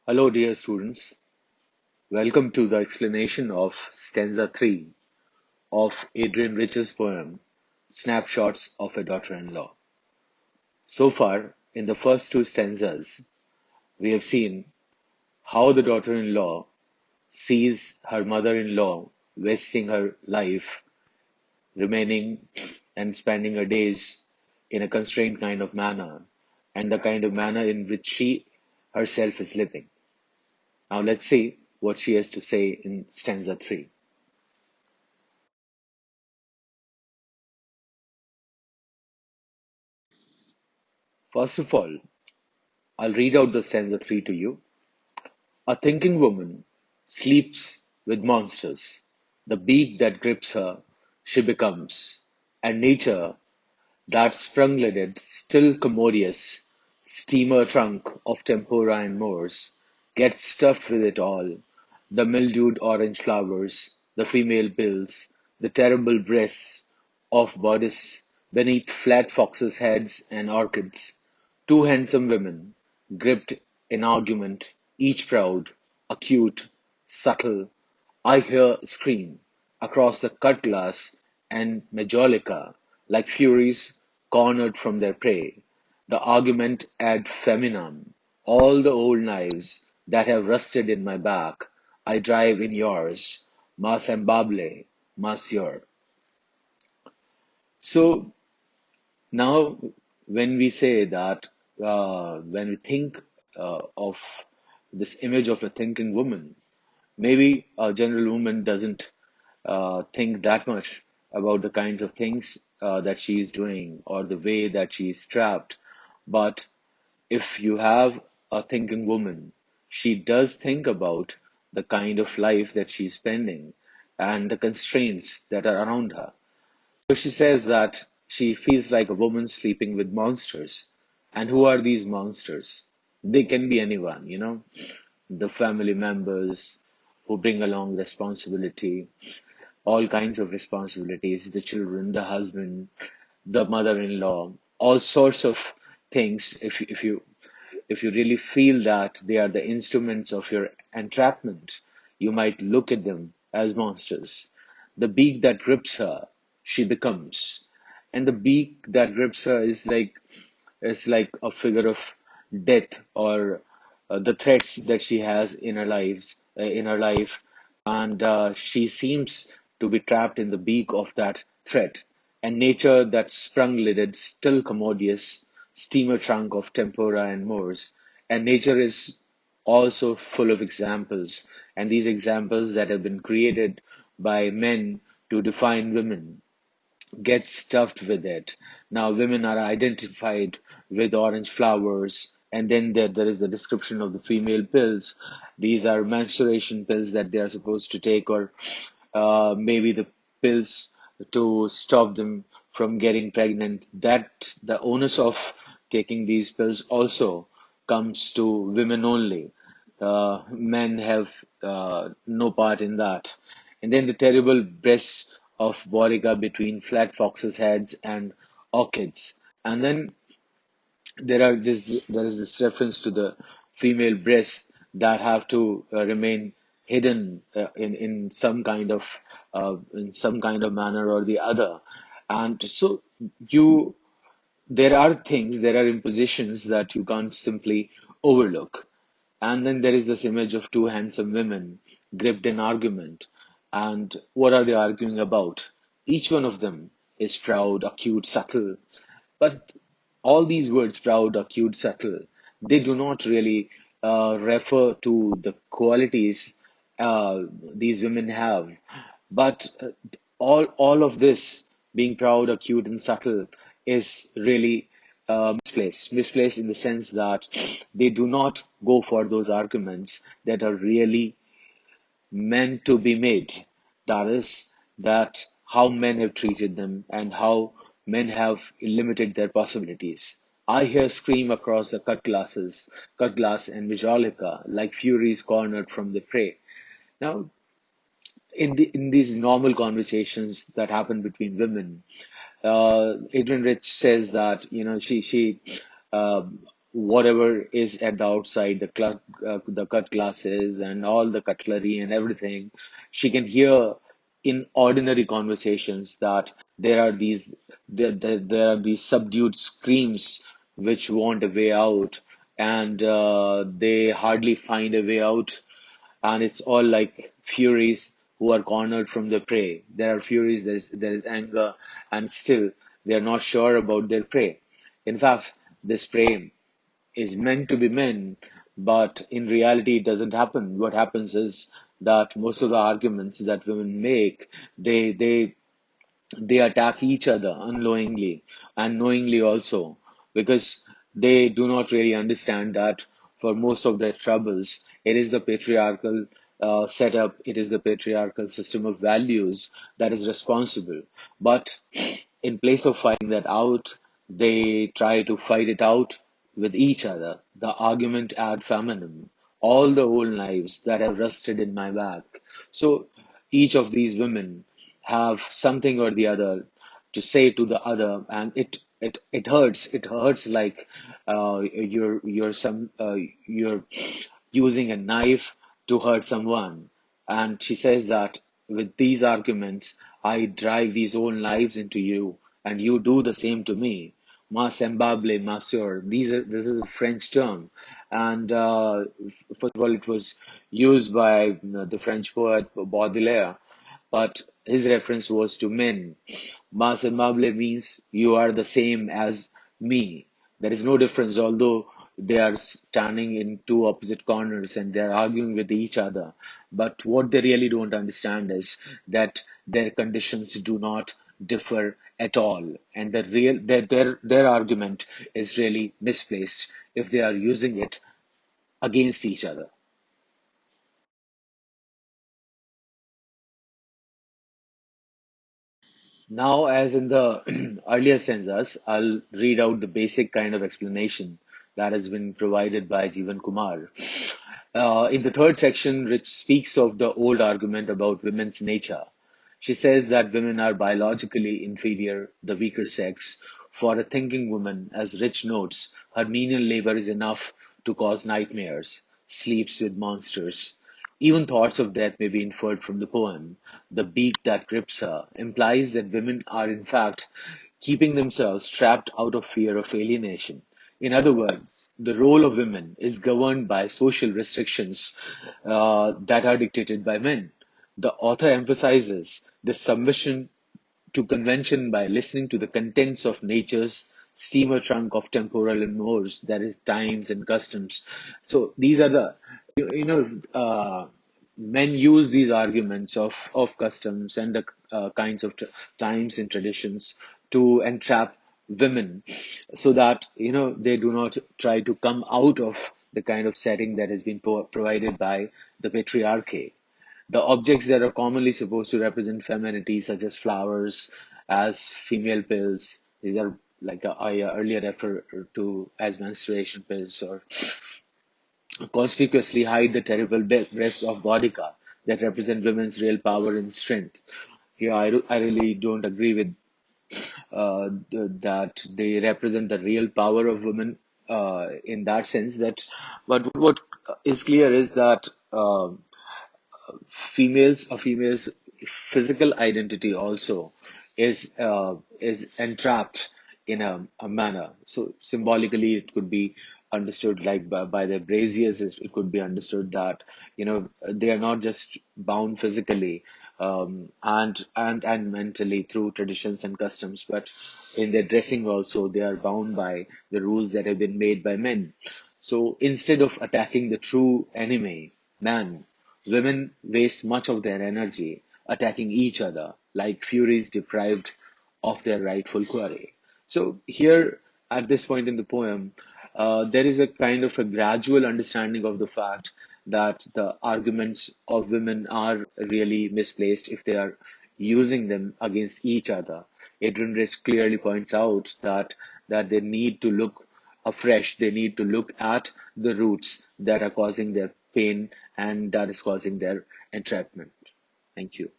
Hello, dear students. Welcome to the explanation of Stanza 3 of Adrian Rich's poem, Snapshots of a Daughter-in-Law. So far, in the first two stanzas, we have seen how the daughter-in-law sees her mother-in-law wasting her life, remaining and spending her days in a constrained kind of manner, and the kind of manner in which she herself is living. Now, let's see what she has to say in stanza 3. First of all, I'll read out the stanza 3 to you. A thinking woman sleeps with monsters. The beak that grips her, she becomes. And nature, that sprung-lidded, still commodious, steamer trunk of tempura and mores, gets stuffed with it all. The mildewed orange flowers, the female bills, the terrible breasts of bodice beneath flat foxes' heads and orchids. Two handsome women, gripped in argument, each proud, acute, subtle. I hear scream across the cut glass and majolica like furies cornered from their prey. The argument ad feminam. All the old knives that have rusted in my back, I drive in yours, mas embable, monsieur. So now, when we say that, when we think of this image of a thinking woman, maybe a general woman doesn't think that much about the kinds of things that she is doing or the way that she is trapped. But if you have a thinking woman, she does think about the kind of life that she's spending and the constraints that are around her. So she says that she feels like a woman sleeping with monsters. And who are these monsters? They can be anyone, the family members who bring along responsibility, all kinds of responsibilities, the children, the husband, the mother-in-law, all sorts of things. If you really feel that they are the instruments of your entrapment, you might look at them as monsters. The beak that grips her, she becomes. And the beak that grips her is like a figure of death or the threats that she has in her life, and she seems to be trapped in the beak of that threat. And nature, that sprung-lidded, still commodious steamer trunk of tempura and mores, and nature is also full of examples, and these examples that have been created by men to define women get stuffed with it. Now, women are identified with orange flowers, and then there is the description of the female pills. These are menstruation pills that they are supposed to take, or maybe the pills to stop them from getting pregnant. That the onus of taking these pills also comes to women only. Men have no part in that. And then the terrible breasts of Borica between flat foxes' heads and orchids. And then there is this reference to the female breasts that have to remain hidden in some kind of manner or the other. And so you there are impositions that you can't simply overlook. And then there is this image of two handsome women gripped in argument. And what are they arguing about? Each one of them is proud, acute, subtle. But all these words, proud, acute, subtle, they do not really refer to the qualities these women have. But all of this, being proud, acute, and subtle, is really misplaced. Misplaced in the sense that they do not go for those arguments that are really meant to be made. That is, that how men have treated them and how men have limited their possibilities. I hear scream across the cut glass and majolica, like furies cornered from the prey. Now, in these normal conversations that happen between women, Adrian Rich says that she uh, whatever is at the outside, the cut glasses and all the cutlery and everything. She can hear in ordinary conversations that there are these subdued screams which want a way out, and they hardly find a way out, and it's all like furies who are cornered from their prey. There are furies, there is anger, and still they are not sure about their prey. In fact, this prey is meant to be men, but in reality, it doesn't happen. What happens is that most of the arguments that women make, they attack each other unknowingly and knowingly also, because they do not really understand that for most of their troubles, it is the patriarchal setup, it is the patriarchal system of values that is responsible. But in place of fighting that out, they try to fight it out with each other. The argument ad femininem, all the old knives that have rusted in my back. So each of these women have something or the other to say to the other, and it hurts. It hurts like you're using a knife to hurt someone. And she says that with these arguments, I drive these own lives into you, and you do the same to me. Ma semblable, ma sœur. This is a French term, and first of all, it was used by the French poet Baudelaire, but his reference was to men. Ma semblable means you are the same as me. There is no difference, although they are standing in two opposite corners and they are arguing with each other. But what they really don't understand is that their conditions do not differ at all, and their argument is really misplaced if they are using it against each other. Now, as in the earlier stanzas, I'll read out the basic kind of explanation that has been provided by Jivan Kumar. In the third section, which speaks of the old argument about women's nature, she says that women are biologically inferior, the weaker sex. For a thinking woman, as Rich notes, her menial labor is enough to cause nightmares, sleeps with monsters. Even thoughts of death may be inferred from the poem. The beak that grips her implies that women are, in fact, keeping themselves trapped out of fear of alienation. In other words, the role of women is governed by social restrictions that are dictated by men. The author emphasizes the submission to convention by listening to the contents of nature's steamer trunk of temporal and mores, that is, times and customs. So these are the, men use these arguments of customs and the kinds of times and traditions to entrap women so that they do not try to come out of the kind of setting that has been provided by the patriarchy. The objects that are commonly supposed to represent femininity, such as flowers, as female pills, these are like I earlier referred to as menstruation pills, or conspicuously hide the terrible breasts of Boudica that represent women's real power and strength. Here, I really don't agree with that they represent the real power of women in that sense. That, but what is clear is that a female's physical identity also is entrapped in a manner. So symbolically, it could be understood like by the braziers. It could be understood that they are not just bound physically and mentally through traditions and customs, but in their dressing also they are bound by the rules that have been made by men. So instead of attacking the true enemy, man, women waste much of their energy attacking each other like furies deprived of their rightful quarry. So, here at this point in the poem, there is a kind of a gradual understanding of the fact that the arguments of women are really misplaced if they are using them against each other. Adrian Rich clearly points out that they need to look afresh. They need to look at the roots that are causing their pain and that is causing their entrapment. Thank you.